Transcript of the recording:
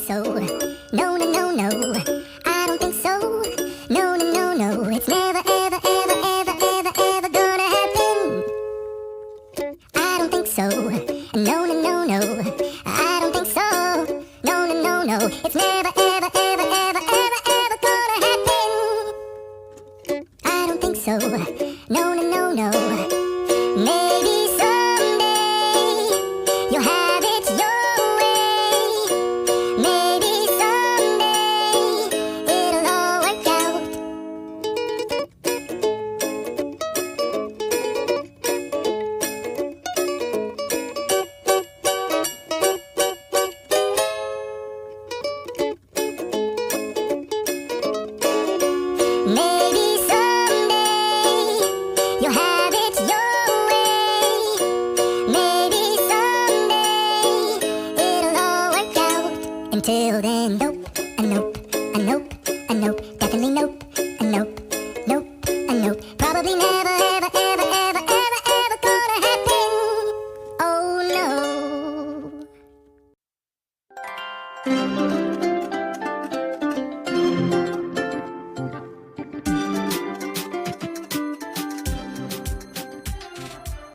So, no, no, no, no, I don't think so. No, no, no, no, it's never, ever, ever, ever, ever, ever gonna happen. I don't think so. No, no, no, no, I don't think so. No, no, no, no, it's never, ever, ever, ever, ever, ever gonna happen. I don't think so. No, no, no, no. Maybe someday you'll have it your way. Maybe someday it'll all work out. Maybe someday you'll have it your way. Maybe someday it'll all work out. Until then, though,